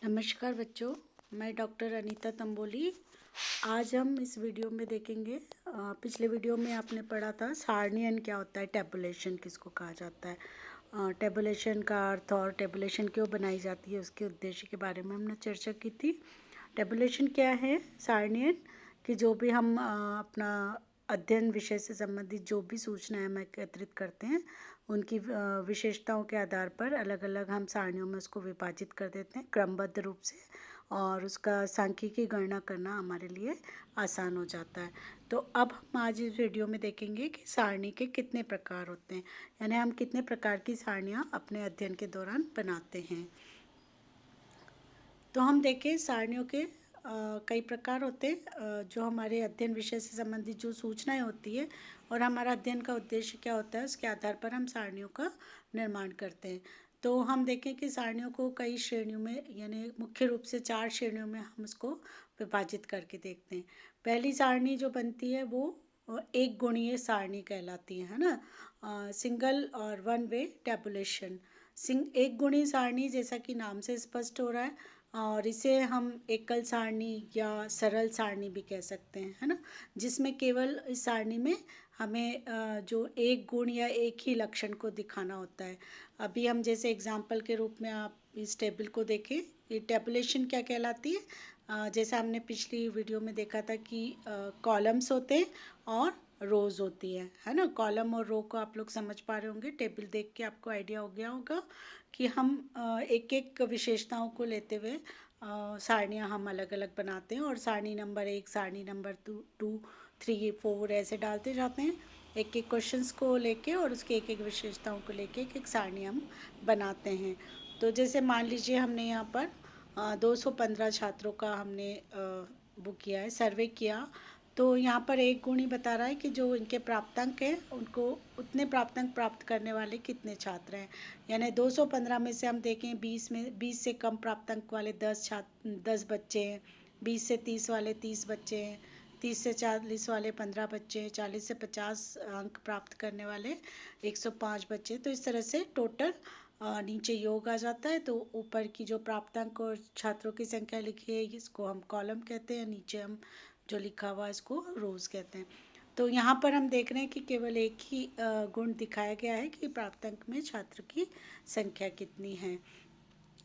नमस्कार बच्चों, मैं डॉक्टर अनीता तंबोली। आज हम इस वीडियो में देखेंगे, पिछले वीडियो में आपने पढ़ा था सारणियन क्या होता है, टेबुलेशन किसको कहा जाता है, टेबुलेशन का अर्थ और टेबुलेशन क्यों बनाई जाती है उसके उद्देश्य के बारे में हमने चर्चा की थी। टेबुलेशन क्या है, सारणियन कि जो भी हम अपना अध्ययन विषय से संबंधित जो भी सूचनाएं हम एकत्रित करते हैं उनकी विशेषताओं के आधार पर अलग अलग हम सारणियों में उसको विभाजित कर देते हैं क्रमबद्ध रूप से, और उसका सांख्यिकी गणना करना हमारे लिए आसान हो जाता है। तो अब हम आज इस वीडियो में देखेंगे कि सारणी के कितने प्रकार होते हैं, यानी हम कितने प्रकार की सारणियाँ अपने अध्ययन के दौरान बनाते हैं। तो हम देखें सारणियों के कई प्रकार होते हैं, जो हमारे अध्ययन विषय से संबंधित जो सूचनाएं होती है और हमारा अध्ययन का उद्देश्य क्या होता है उसके आधार पर हम सारणियों का निर्माण करते हैं। तो हम देखें कि सारणियों को कई श्रेणियों में, यानी मुख्य रूप से 4 श्रेणियों में हम उसको विभाजित करके देखते हैं। पहली सारणी जो बनती है वो एक गुणीय सारणी कहलाती है ना, सिंगल और वन वे टेबुलेशन। एक गुणी सारणी जैसा कि नाम से स्पष्ट हो रहा है, और इसे हम एकल सारणी या सरल सारणी भी कह सकते हैं, है ना, जिसमें केवल इस सारणी में हमें जो एक गुण या एक ही लक्षण को दिखाना होता है। अभी हम जैसे एग्जाम्पल के रूप में आप इस टेबल को देखें, ये टेबुलेशन क्या कहलाती है। जैसा हमने पिछली वीडियो में देखा था कि कॉलम्स होते हैं और रोज़ होती है ना। कॉलम और रो को आप लोग समझ पा रहे होंगे, टेबल देख के आपको आइडिया हो गया होगा कि हम एक एक विशेषताओं को लेते हुए सारनियाँ हम अलग अलग बनाते हैं, और सारणी नंबर 1, सारणी नंबर 2, 3, 4 ऐसे डालते जाते हैं एक एक क्वेश्चंस को लेके, और उसके एक एक विशेषताओं को लेके एक एक सारणी हम बनाते हैं। तो जैसे मान लीजिए हमने यहाँ पर 215 छात्रों का हमने वो किया है, सर्वे किया। तो यहाँ पर एक गुण ही बता रहा है कि जो इनके प्राप्तांक हैं उनको उतने प्राप्तांक प्राप्त करने वाले कितने छात्र हैं। यानी 215 में से हम देखें 20 से कम प्राप्तांक वाले 10 बच्चे हैं, 20 से 30 वाले 30 बच्चे हैं, 30 से 40 वाले 15 बच्चे हैं, 40 से 50 अंक प्राप्त करने वाले 105 बच्चे। तो इस तरह से टोटल नीचे योग आ जाता है। तो ऊपर की जो प्राप्तांक और छात्रों की संख्या लिखी है इसको हम कॉलम कहते हैं, नीचे हम जो लिखा हुआ इसको रोज़ कहते हैं। तो यहाँ पर हम देख रहे हैं कि केवल एक ही गुण दिखाया गया है कि प्राप्तांक में छात्र की संख्या कितनी है।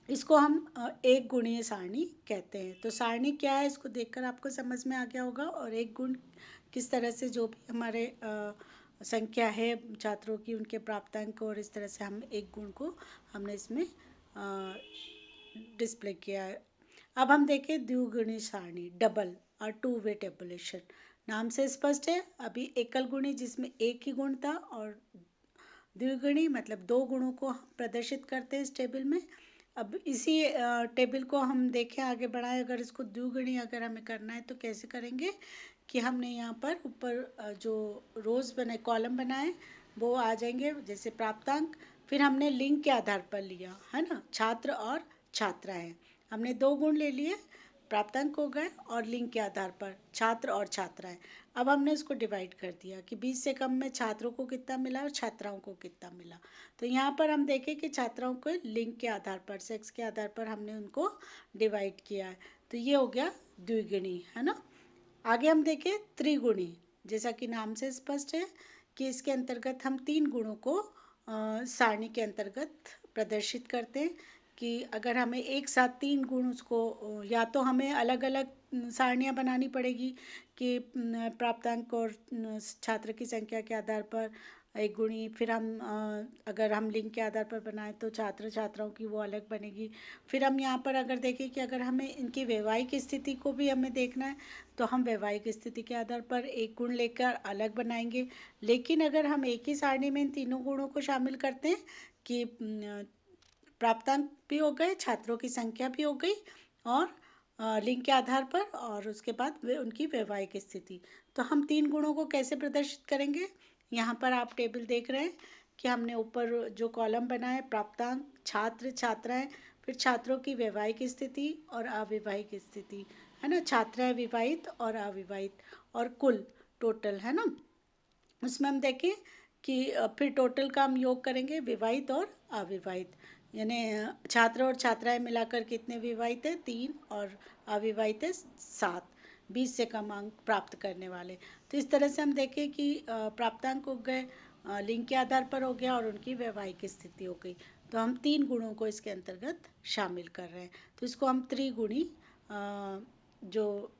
इसको हम एक गुणीय सारणी कहते हैं। तो सारणी क्या है इसको देखकर आपको समझ में आ गया होगा, और एक गुण किस तरह से जो भी हमारे संख्या है छात्रों की उनके प्राप्तांक, और इस तरह से हम एक गुण को हमने इसमें डिस्प्ले किया है। अब हम देखें द्विगुणी सारणी, डबल और टू वे टेबुलेशन। नाम से स्पष्ट है, अभी एकल गुणी जिसमें एक ही गुण था, और द्विगुणी मतलब 2 गुणों को हम प्रदर्शित करते हैं इस टेबल में। अब इसी टेबल को हम देखें आगे बढ़ाएं, अगर इसको द्विगुणी अगर हमें करना है तो कैसे करेंगे कि हमने यहाँ पर ऊपर जो रोज़ बने कॉलम बनाए वो आ जाएंगे, जैसे प्राप्तांक, फिर हमने लिंग के आधार पर लिया है ना, छात्र और छात्राएं। हमने 2 गुण ले लिए, प्राप्तांक हो गए, और लिंग के आधार पर छात्र और छात्राएं। अब हमने इसको डिवाइड कर दिया कि 20 से कम में छात्रों को कितना मिला और छात्राओं को कितना मिला। तो यहाँ पर हम देखें कि छात्राओं को लिंग के आधार पर, सेक्स के आधार पर हमने उनको डिवाइड किया है। तो ये हो गया द्विगुणी, है ना। आगे हम देखें त्रिगुणी, जैसा कि नाम से स्पष्ट है कि इसके अंतर्गत हम 3 गुणों को सारणी के अंतर्गत प्रदर्शित करते हैं। कि अगर हमें एक साथ 3 गुण उसको, या तो हमें अलग अलग सारणियाँ बनानी पड़ेगी कि प्राप्तांक और छात्र की संख्या के आधार पर एक गुणी, फिर हम अगर हम लिंग के आधार पर बनाएं तो छात्र छात्राओं की वो अलग बनेगी। फिर हम यहाँ पर अगर देखें कि अगर हमें इनकी वैवाहिक स्थिति को भी हमें देखना है तो हम वैवाहिक स्थिति के आधार पर एक गुण लेकर अलग बनाएंगे। लेकिन अगर हम एक ही सारणी में इन तीनों गुणों को शामिल करते हैं कि प्राप्तांक भी हो गए, छात्रों की संख्या भी हो गई, और लिंग के आधार पर, और उसके बाद वे उनकी वैवाहिक स्थिति, तो हम 3 गुणों को कैसे प्रदर्शित करेंगे। यहाँ पर आप टेबल देख रहे हैं कि हमने ऊपर जो कॉलम बनाए प्राप्तांक, छात्र छात्राएं, फिर छात्रों की वैवाहिक स्थिति और अविवाहिक स्थिति, है ना, छात्राएं विवाहित और अविवाहित, और कुल टोटल, है ना। उसमें हम देखें कि फिर टोटल का हम योग करेंगे विवाहित और अविवाहित। यानी छात्र और छात्राएं मिलाकर कितने विवाहित हैं? 3 और अविवाहित है 7। 20 से कम अंक प्राप्त करने वाले। तो इस तरह से हम देखें कि प्राप्तांक हो गए, लिंग के आधार पर हो गया और उनकी वैवाहिक स्थिति हो गई। तो हम 3 गुणों को इसके अंतर्गत शामिल कर रहे हैं। तो इसको हम त्रिगुणी जो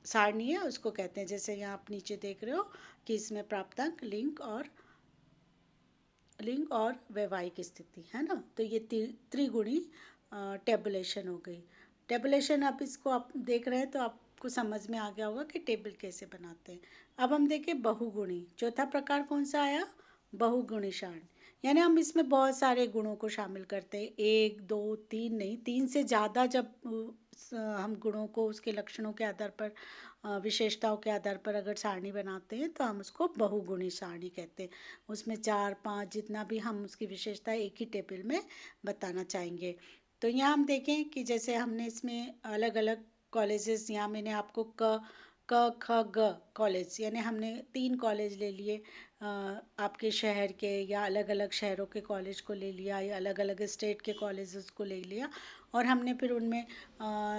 सारणी है उसको कहते हैं। जैसे यहाँ आप नीचे देख रहे हो कि इसमें प्राप्तांक, लिंग और वैवाहिक स्थिति है ना। तो ये त्रिगुणी टेबुलेशन हो गई। टेबुलेशन आप इसको आप देख रहे हैं तो आपको समझ में आ गया होगा कि टेबल कैसे बनाते हैं। अब हम देखें बहुगुणी। चौथा प्रकार कौन सा आया? बहुगुणी सारणी। यानी हम इसमें बहुत सारे गुणों को शामिल करते हैं। 1, 2, 3 नहीं, 3 से ज़्यादा जब हम गुणों को उसके लक्षणों के आधार पर, विशेषताओं के आधार पर अगर सारणी बनाते हैं तो हम उसको बहुगुणी सारणी कहते हैं। उसमें 4, 5 जितना भी हम उसकी विशेषता एक ही टेबल में बताना चाहेंगे। तो यहाँ हम देखें कि जैसे हमने इसमें अलग अलग कॉलेजेस, यहाँ मैंने आपको क ख ग कॉलेज यानी हमने 3 कॉलेज ले लिए, आपके शहर के या अलग अलग शहरों के कॉलेज को ले लिया या अलग अलग स्टेट के कॉलेजेस को ले लिया और हमने फिर उनमें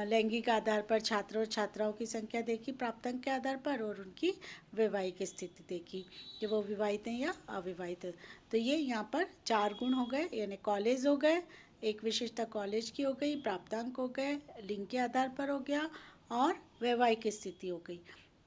लैंगिक आधार पर छात्र और छात्राओं की संख्या देखी प्राप्तांक के आधार पर और उनकी वैवाहिक स्थिति देखी कि वो विवाहित हैं या अविवाहित हैं। तो ये यहाँ पर 4 गुण हो गए, यानी कॉलेज हो गए, एक विशेषता कॉलेज की हो गई, प्राप्तांक हो गए, लिंग के आधार पर हो गया और वैवाहिक स्थिति हो गई।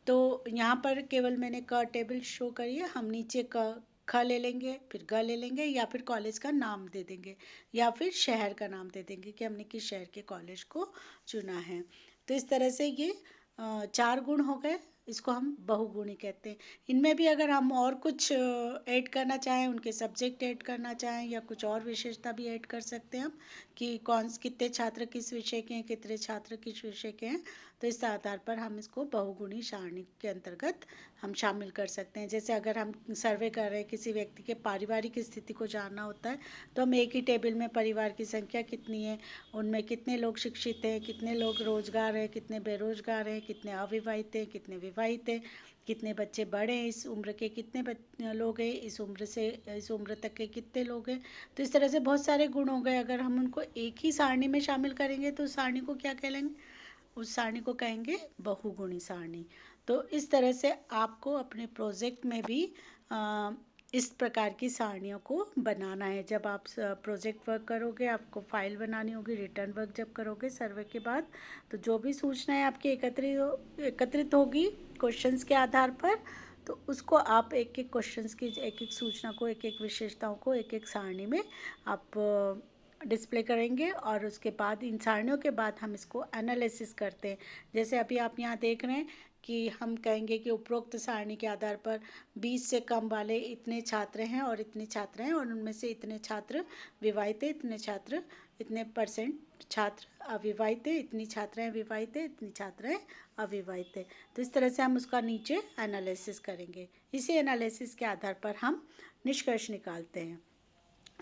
तो यहाँ पर केवल मैंने क टेबल शो करी है। हम नीचे ख ले लेंगे, फिर ग ले लेंगे या फिर कॉलेज का नाम दे देंगे या फिर शहर का नाम दे देंगे कि हमने किस शहर के कॉलेज को चुना है। तो इस तरह से ये 4 गुण हो गए, इसको हम बहुगुणी कहते हैं। इनमें भी अगर हम और कुछ ऐड करना चाहें, उनके सब्जेक्ट ऐड करना चाहें या कुछ और विशेषता भी ऐड कर सकते हैं हम कि कितने छात्र किस विषय के हैं, कितने छात्र किस विषय के हैं। तो इस आधार पर हम इसको बहुगुणी सारणी के अंतर्गत हम शामिल कर सकते हैं। जैसे अगर हम सर्वे कर रहे हैं, किसी व्यक्ति के पारिवारिक स्थिति को जानना होता है तो हम एक ही टेबल में परिवार की संख्या कितनी है, उनमें कितने लोग शिक्षित हैं, कितने लोग रोजगार हैं, कितने बेरोजगार हैं, कितने अविवाहित हैं, कितने विवाहित हैं, कितने बच्चे बड़े हैं, इस उम्र के कितने लोग हैं, इस उम्र से इस उम्र तक के कितने लोग हैं। तो इस तरह से बहुत सारे गुण हो गए। अगर हम उनको एक ही सारणी में शामिल करेंगे तो उस सारणी को क्या कहेंगे? उस सारणी को कहेंगे बहुगुणी सारणी। तो इस तरह से आपको अपने प्रोजेक्ट में भी इस प्रकार की सारणियों को बनाना है। जब आप प्रोजेक्ट वर्क करोगे, आपको फाइल बनानी होगी, रिटर्न वर्क जब करोगे सर्वे के बाद, तो जो भी सूचनाएं आपकी एकत्रित होगी क्वेश्चंस के आधार पर, तो उसको आप एक एक क्वेश्चंस की एक एक सूचना को, एक एक विशेषताओं को एक एक सारणी में आप डिस्प्ले करेंगे और उसके बाद इन सारणियों के बाद हम इसको एनालिसिस करते हैं। जैसे अभी आप यहाँ देख रहे हैं कि हम कहेंगे कि उपरोक्त सारणी के आधार पर 20 से कम वाले इतने छात्र हैं और इतने छात्र हैं और उनमें से इतने छात्र विवाहित हैं, इतने छात्र, इतने परसेंट छात्र अविवाहित हैं, इतनी छात्राएं विवाहित हैं, इतनी छात्राएं अविवाहित हैं। तो इस तरह से हम उसका नीचे एनालिसिस करेंगे। इसी एनालिसिस के आधार पर हम निष्कर्ष निकालते हैं।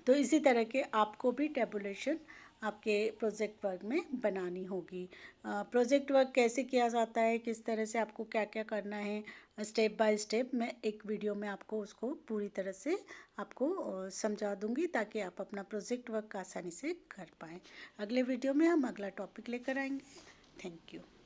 तो इसी तरह के आपको भी टेबुलेशन आपके प्रोजेक्ट वर्क में बनानी होगी। प्रोजेक्ट वर्क कैसे किया जाता है, किस तरह से आपको क्या क्या करना है, स्टेप बाय स्टेप मैं एक वीडियो में आपको उसको पूरी तरह से आपको समझा दूंगी ताकि आप अपना प्रोजेक्ट वर्क आसानी से कर पाएँ। अगले वीडियो में हम अगला टॉपिक लेकर आएंगे। Thank you.